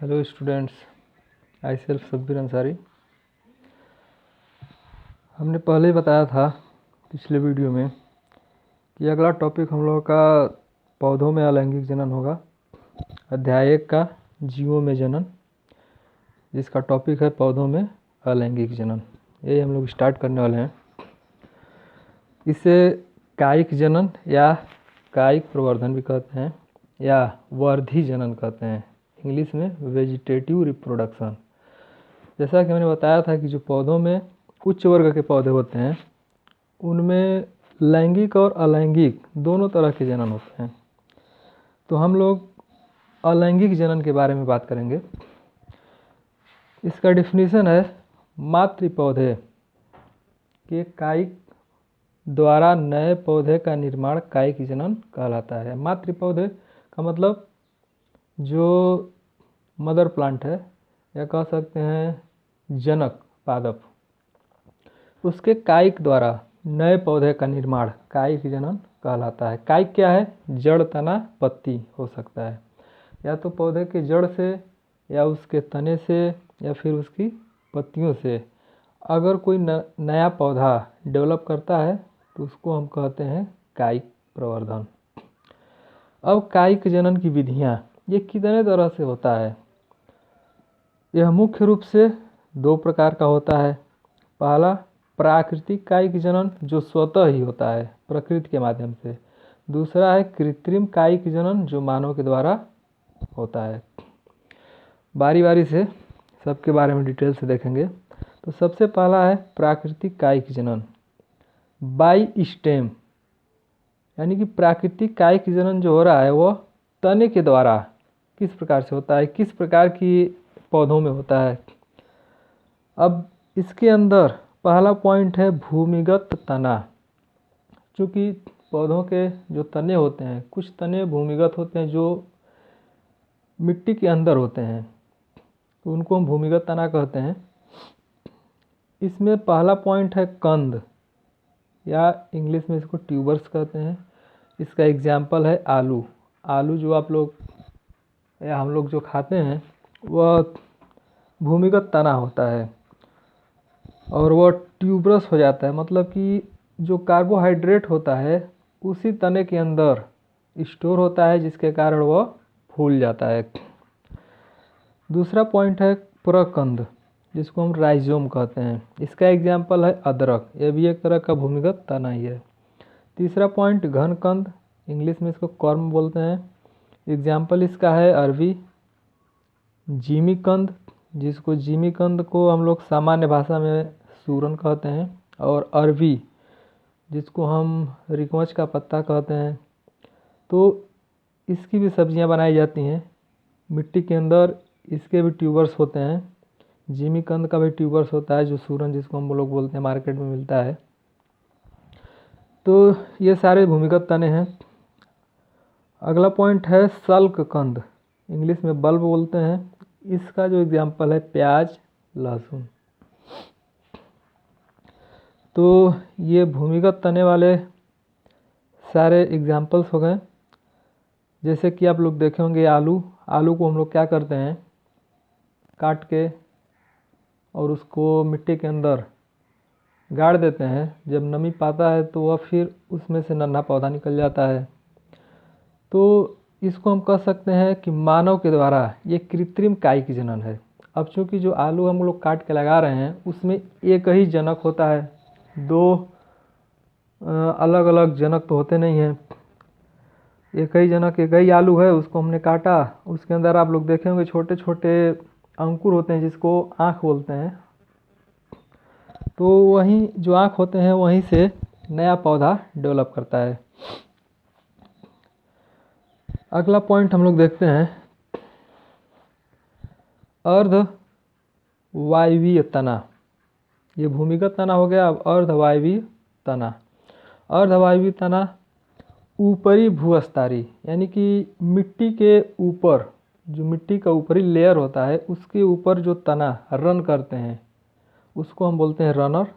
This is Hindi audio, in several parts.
Hello students, I self Sabbir Ansari. हमने पहले ही बताया था पिछले वीडियो में कि अगला टॉपिक हम लोगों का पौधों में अलैंगिक जनन होगा। अध्याय 1 का जीवों में जनन, जिसका टॉपिक है पौधों में अलैंगिक जनन। यही हम लोग स्टार्ट करने वाले हैं। इसे कायिक जनन या कायिक प्रवर्धन भी कहते हैं या वर्धी जनन कहते हैं, इंग्लिश में वेजिटेटिव रिप्रोडक्शन। जैसा कि मैंने बताया था कि जो पौधों में उच्च वर्ग के पौधे होते हैं उनमें लैंगिक और अलैंगिक दोनों तरह के जनन होते हैं। तो हम लोग अलैंगिक जनन के बारे में बात करेंगे। इसका डिफिनीशन है मातृ पौधे के कायिक द्वारा नए पौधे का निर्माण कायिक जनन कहलाता है। मातृ पौधे का मतलब जो मदर प्लांट है या कह सकते हैं जनक पादप, उसके कायिक द्वारा नए पौधे का निर्माण कायिक जनन कहलाता है। कायिक क्या है? जड़, तना, पत्ती हो सकता है, या तो पौधे के जड़ से या उसके तने से या फिर उसकी पत्तियों से अगर कोई नया पौधा डेवलप करता है तो उसको हम कहते हैं कायिक प्रवर्धन। अब कायिक जनन की विधियां ये कितने तरह से होता है? यह मुख्य रूप से 2 प्रकार का होता है। पहला प्राकृतिक कायिक जनन, जो स्वतः ही होता है प्रकृति के माध्यम से। दूसरा है कृत्रिम कायिक जनन, जो मानव के द्वारा होता है। बारी बारी से सबके बारे में डिटेल से देखेंगे। तो सबसे पहला है प्राकृतिक कायिक जनन बाई स्टेम, यानी कि प्राकृतिक कायिक जनन जो हो रहा है वह तने के द्वारा किस प्रकार से होता है, किस प्रकार की पौधों में होता है। अब इसके अंदर पहला पॉइंट है भूमिगत तना। चूँकि पौधों के जो तने होते हैं, कुछ तने भूमिगत होते हैं जो मिट्टी के अंदर होते हैं, तो उनको हम भूमिगत तना कहते हैं। इसमें पहला पॉइंट है कंद, या इंग्लिश में इसको ट्यूबर्स कहते हैं। इसका एग्जाम्पल है आलू। आलू जो आप लोग या हम लोग जो खाते हैं वह भूमिगत तना होता है और वह ट्यूबरस हो जाता है, मतलब कि जो कार्बोहाइड्रेट होता है उसी तने के अंदर स्टोर होता है, जिसके कारण वह फूल जाता है। दूसरा पॉइंट है प्रकंद, जिसको हम राइजोम कहते हैं। इसका एग्जाम्पल है अदरक, यह भी एक तरह का भूमिगत तना ही है। तीसरा पॉइंट घनकंद, इंग्लिश में इसको कॉर्म बोलते हैं। एग्जाम्पल इसका है अरवी। जिमीकंद, जिसको जिमीकंद को हम लोग सामान्य भाषा में सूरन कहते हैं, और अरवी जिसको हम रिकवच का पत्ता कहते हैं। तो इसकी भी सब्जियां बनाई जाती हैं मिट्टी के अंदर। इसके भी ट्यूबर्स होते हैं। जिमीकंद का भी ट्यूबर्स होता है, जो सूरन जिसको हम लोग बोलते हैं, मार्केट में मिलता है। तो ये सारे भूमिगत तने हैं। अगला पॉइंट है सल्ककंद, इंग्लिश में बल्ब बोलते हैं। इसका जो एग्जाम्पल है प्याज, लहसुन। तो ये भूमिगत तने वाले सारे एग्जाम्पल्स हो गए। जैसे कि आप लोग देखे होंगे आलू। आलू को हम लोग क्या करते हैं, काट के और उसको मिट्टी के अंदर गाड़ देते हैं। जब नमी पाता है तो वह फिर उसमें से नन्हा पौधा निकल जाता है। तो इसको हम कह सकते हैं कि मानव के द्वारा ये कृत्रिम कायिक जनन है। अब चूँकि जो आलू हम लोग काट के लगा रहे हैं उसमें एक ही जनक होता है, 2 अलग अलग जनक तो होते नहीं हैं। एक ही जनक, एक ही आलू है, उसको हमने काटा। उसके अंदर आप लोग देखे होंगे छोटे छोटे अंकुर होते हैं, जिसको आँख बोलते हैं। तो वहीं जो आँख होते हैं वहीं से नया पौधा डेवलप करता है। अगला पॉइंट हम लोग देखते हैं अर्धवायवीय तना। ये भूमिगत तना हो गया। अब अर्धवायवीय तना। अर्धवायवीय तना ऊपरी भूस्तरीय, यानी कि मिट्टी के ऊपर, जो मिट्टी का ऊपरी लेयर होता है उसके ऊपर जो तना रन करते हैं उसको हम बोलते हैं रनर।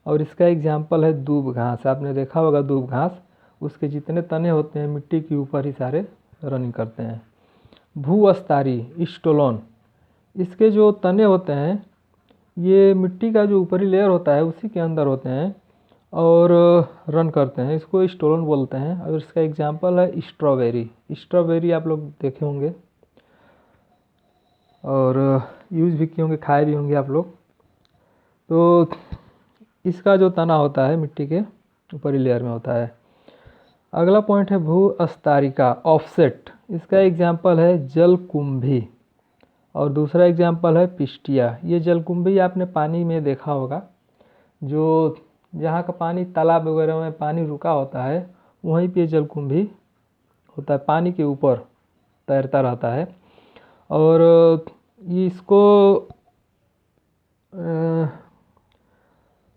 और इसका एग्जाम्पल है दूब घास। आपने देखा होगा दूब घास, उसके जितने तने होते हैं मिट्टी के ऊपर ही सारे रनिंग करते हैं। भूस्तरीय स्टोलोन, इसके जो तने होते हैं ये मिट्टी का जो ऊपरी लेयर होता है उसी के अंदर होते हैं और रन करते हैं। इसको स्टोलन बोलते हैं। और इसका एग्जांपल है स्ट्रॉबेरी। स्ट्रॉबेरी आप लोग देखे होंगे और यूज़ भी किए होंगे, खाए भी होंगे आप लोग। तो इसका जो तना होता है मिट्टी के ऊपरी लेयर में होता है। अगला पॉइंट है भू-स्तरीका, ऑफसेट। इसका एग्जांपल है जलकुंभी और दूसरा एग्जांपल है पिस्टिया। ये जलकुंभी आपने पानी में देखा होगा, जो जहाँ का पानी तालाब वगैरह में पानी रुका होता है वहीं पे जलकुंभी होता है, पानी के ऊपर तैरता रहता है। और इसको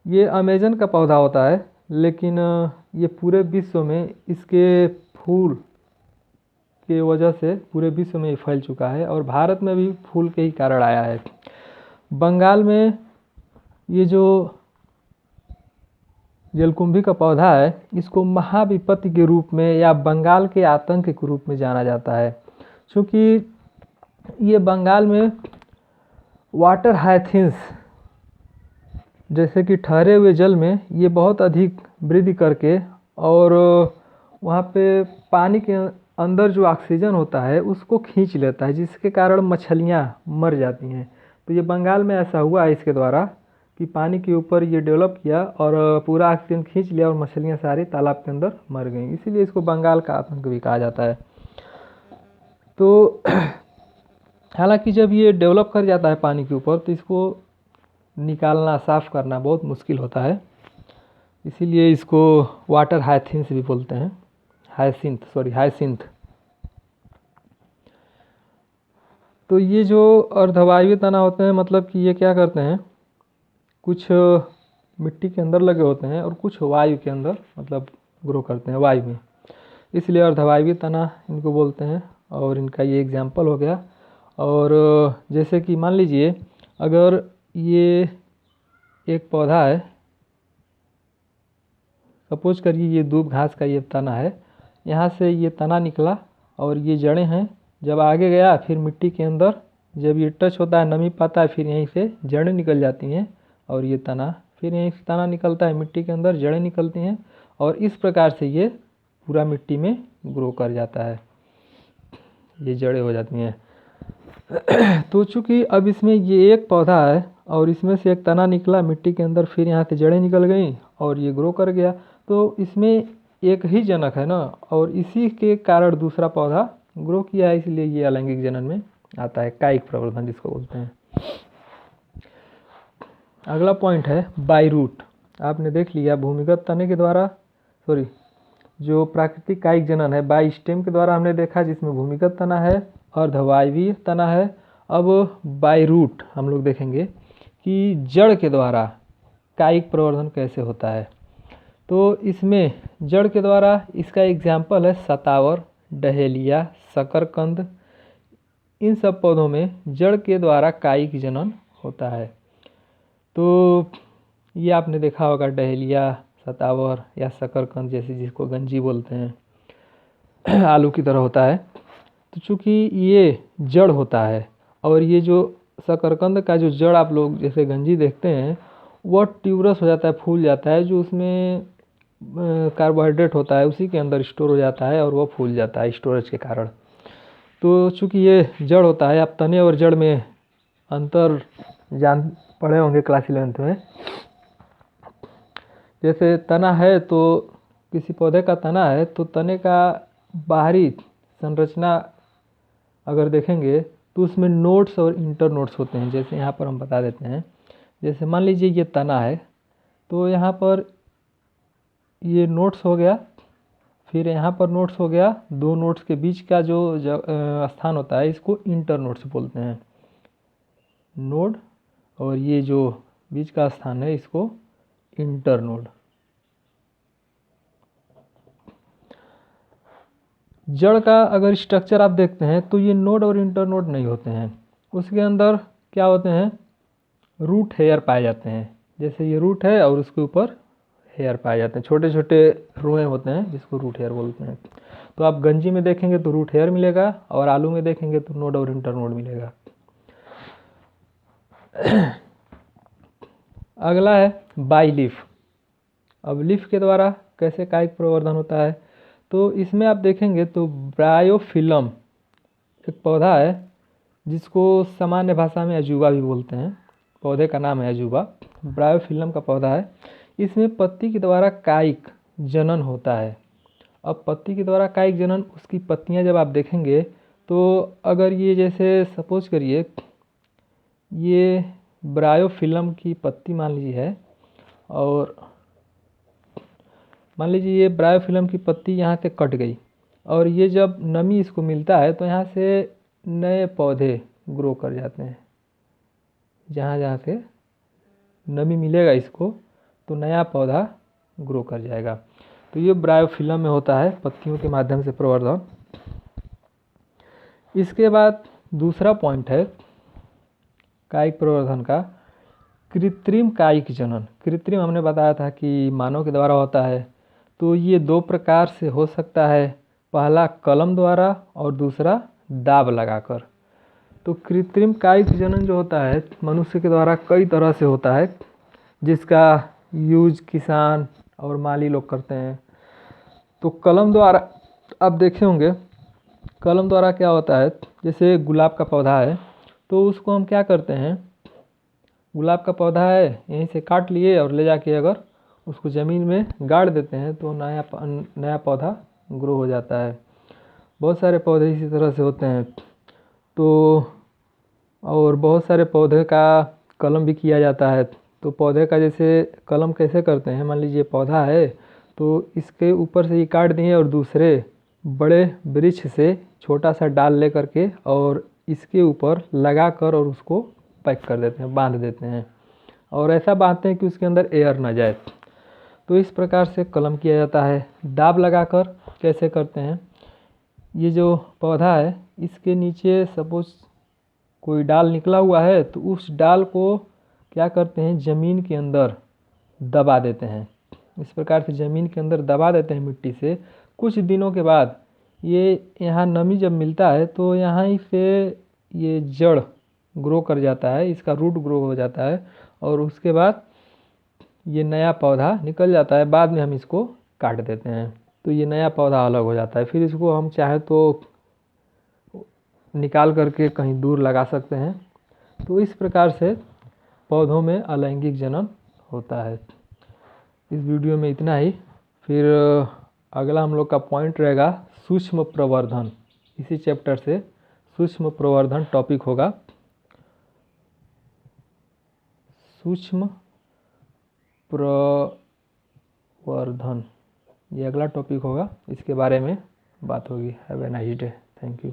ये अमेजन का पौधा होता है, लेकिन ये पूरे विश्व में इसके फूल के वजह से पूरे विश्व में ये फैल चुका है और भारत में भी फूल के ही कारण आया है। बंगाल में ये जो जलकुंभी का पौधा है इसको महाविपत्ति के रूप में या बंगाल के आतंक के रूप में जाना जाता है, क्योंकि ये बंगाल में वाटर हाइथिन्स जैसे कि ठहरे हुए जल में ये बहुत अधिक वृद्धि करके और वहाँ पे पानी के अंदर जो ऑक्सीजन होता है उसको खींच लेता है, जिसके कारण मछलियाँ मर जाती हैं। तो ये बंगाल में ऐसा हुआ है इसके द्वारा कि पानी के ऊपर ये डेवलप किया और पूरा ऑक्सीजन खींच लिया और मछलियाँ सारी तालाब के अंदर मर गईं। इसीलिए इसको बंगाल का आतंक भी कहा जाता है। तो हालांकि जब ये डेवलप कर जाता है पानी के ऊपर तो इसको निकालना, साफ़ करना बहुत मुश्किल होता है। इसीलिए इसको वाटर हाइथिन्स भी बोलते हैं, हाइसिंथ। तो ये जो अर्धवायवीय तना होते हैं, मतलब कि ये क्या करते हैं, कुछ मिट्टी के अंदर लगे होते हैं और कुछ वायु के अंदर मतलब ग्रो करते हैं वायु में, इसलिए अर्धवायवीय तना इनको बोलते हैं। और इनका ये एग्जाम्पल हो गया। और जैसे कि मान लीजिए अगर ये एक पौधा है, सपोज करिए ये दूब घास का ये तना है, यहाँ से ये तना निकला और ये जड़ें हैं। जब आगे गया फिर मिट्टी के अंदर जब ये टच होता है, नमी पाता है, फिर यहीं से जड़ें निकल जाती हैं और ये तना, फिर यहीं से तना निकलता है मिट्टी के अंदर, जड़ें निकलती हैं और इस प्रकार से ये पूरा मिट्टी में ग्रो कर जाता है, ये जड़ें हो जाती हैं। तो चूँकि अब इसमें ये एक पौधा है और इसमें से एक तना निकला मिट्टी के अंदर, फिर यहाँ से जड़ें निकल गई और ये ग्रो कर गया, तो इसमें एक ही जनक है ना, और इसी के कारण दूसरा पौधा ग्रो किया है, इसलिए ये अलैंगिक जनन में आता है, कायिक प्रवर्धन जिसको बोलते हैं। अगला पॉइंट है बाई रूट। आपने देख लिया भूमिगत तने के द्वारा, जो प्राकृतिक कायिक जनन है बाई स्टेम के द्वारा हमने देखा, जिसमें भूमिगत तना है, अर्धवायवीय तना है। अब बाई रूट हम लोग देखेंगे कि जड़ के द्वारा कायिक प्रवर्धन कैसे होता है। तो इसमें जड़ के द्वारा इसका एग्जाम्पल है सतावर, डहेलिया, शकरकंद। इन सब पौधों में जड़ के द्वारा कायिक जनन होता है। तो ये आपने देखा होगा डहेलिया, सतावर या शकरकंद जैसे, जिसको गंजी बोलते हैं, आलू की तरह होता है। तो चूँकि ये जड़ होता है और ये जो शकरकंद का जो जड़ आप लोग जैसे गंजी देखते हैं वह ट्यूबरस हो जाता है, फूल जाता है, जो उसमें कार्बोहाइड्रेट होता है उसी के अंदर स्टोर हो जाता है और वह फूल जाता है स्टोरेज के कारण। तो चूँकि ये जड़ होता है, आप तने और जड़ में अंतर जान पढ़े होंगे क्लास 11th में। जैसे तना है तो किसी पौधे का तना है तो तने का बाहरी संरचना अगर देखेंगे तो उसमें नोड्स और इंटर नोड्स होते हैं। जैसे यहाँ पर हम बता देते हैं, जैसे मान लीजिए ये तना है तो यहाँ पर ये नोड्स हो गया, फिर यहाँ पर नोड्स हो गया, दो नोड्स के बीच का जो स्थान होता है इसको इंटर नोड्स बोलते हैं, नोड, और ये जो बीच का स्थान है इसको इंटर नोड। जड़ का अगर स्ट्रक्चर आप देखते हैं तो ये नोड और इंटर नोड नहीं होते हैं, उसके अंदर क्या होते हैं, रूट हेयर पाए जाते हैं। जैसे ये रूट है और उसके ऊपर हेयर पाए जाते हैं, छोटे छोटे रुएं होते हैं जिसको रूट हेयर बोलते हैं। तो आप गंजी में देखेंगे तो रूट हेयर मिलेगा और आलू में देखेंगे तो नोड और इंटर नोड मिलेगा। अगला है बाई लीफ। अब लीफ के द्वारा कैसे कायिक प्रवर्धन होता है, तो इसमें आप देखेंगे तो ब्रायोफिलम एक पौधा है जिसको सामान्य भाषा में अजूबा भी बोलते हैं। पौधे का नाम है अजूबा, ब्रायोफिलम का पौधा है। इसमें पत्ती के द्वारा कायिक जनन होता है। अब पत्ती के द्वारा कायिक जनन, उसकी पत्तियां जब आप देखेंगे तो अगर ये जैसे सपोज करिए ये ब्रायोफिलम की पत्ती मान लीजिए है, और मान लीजिए ये ब्रायोफिलम की पत्ती यहाँ से कट गई और ये जब नमी इसको मिलता है तो यहाँ से नए पौधे ग्रो कर जाते हैं। जहाँ जहाँ से नमी मिलेगा इसको तो नया पौधा ग्रो कर जाएगा। तो ये ब्रायोफिलम में होता है, पत्तियों के माध्यम से प्रवर्धन। इसके बाद दूसरा पॉइंट है कायिक प्रवर्धन का, कृत्रिम कायिक जनन। कृत्रिम हमने बताया था कि मानव के द्वारा होता है, तो ये दो प्रकार से हो सकता है। पहला कलम द्वारा और दूसरा दाब लगाकर। तो कृत्रिम कायिक जनन जो होता है मनुष्य के द्वारा कई तरह से होता है, जिसका यूज किसान और माली लोग करते हैं। तो कलम द्वारा आप देखे होंगे, कलम द्वारा क्या होता है, जैसे गुलाब का पौधा है तो उसको हम क्या करते हैं, गुलाब का पौधा है यहीं से काट लिए और ले जाके अगर उसको ज़मीन में गाड़ देते हैं तो नया पौधा ग्रो हो जाता है। बहुत सारे पौधे इसी तरह से होते हैं। तो और बहुत सारे पौधे का कलम भी किया जाता है। तो पौधे का जैसे कलम कैसे करते हैं, मान लीजिए पौधा है तो इसके ऊपर से ये काट दिए और दूसरे बड़े वृक्ष से छोटा सा डाल ले करके और इसके ऊपर लगा कर और उसको पैक कर देते हैं, बांध देते हैं, और ऐसा बांधते हैं कि उसके अंदर एयर ना जाए। तो इस प्रकार से कलम किया जाता है। दाब लगाकर कैसे करते हैं, ये जो पौधा है इसके नीचे सपोज कोई डाल निकला हुआ है तो उस डाल को क्या करते हैं, ज़मीन के अंदर दबा देते हैं। इस प्रकार से ज़मीन के अंदर दबा देते हैं मिट्टी से। कुछ दिनों के बाद ये यहाँ नमी जब मिलता है तो यहाँ ही से ये जड़ ग्रो कर जाता है, इसका रूट ग्रो हो जाता है और उसके बाद ये नया पौधा निकल जाता है। बाद में हम इसको काट देते हैं तो ये नया पौधा अलग हो जाता है। फिर इसको हम चाहे तो निकाल करके कहीं दूर लगा सकते हैं। तो इस प्रकार से पौधों में अलैंगिक जनन होता है। इस वीडियो में इतना ही। फिर अगला हम लोग का पॉइंट रहेगा सूक्ष्म प्रवर्धन। इसी चैप्टर से सूक्ष्म प्रवर्धन टॉपिक होगा। सूक्ष्म प्रवर्धन ये अगला टॉपिक होगा, इसके बारे में बात होगी। Have a nice day. Thank you.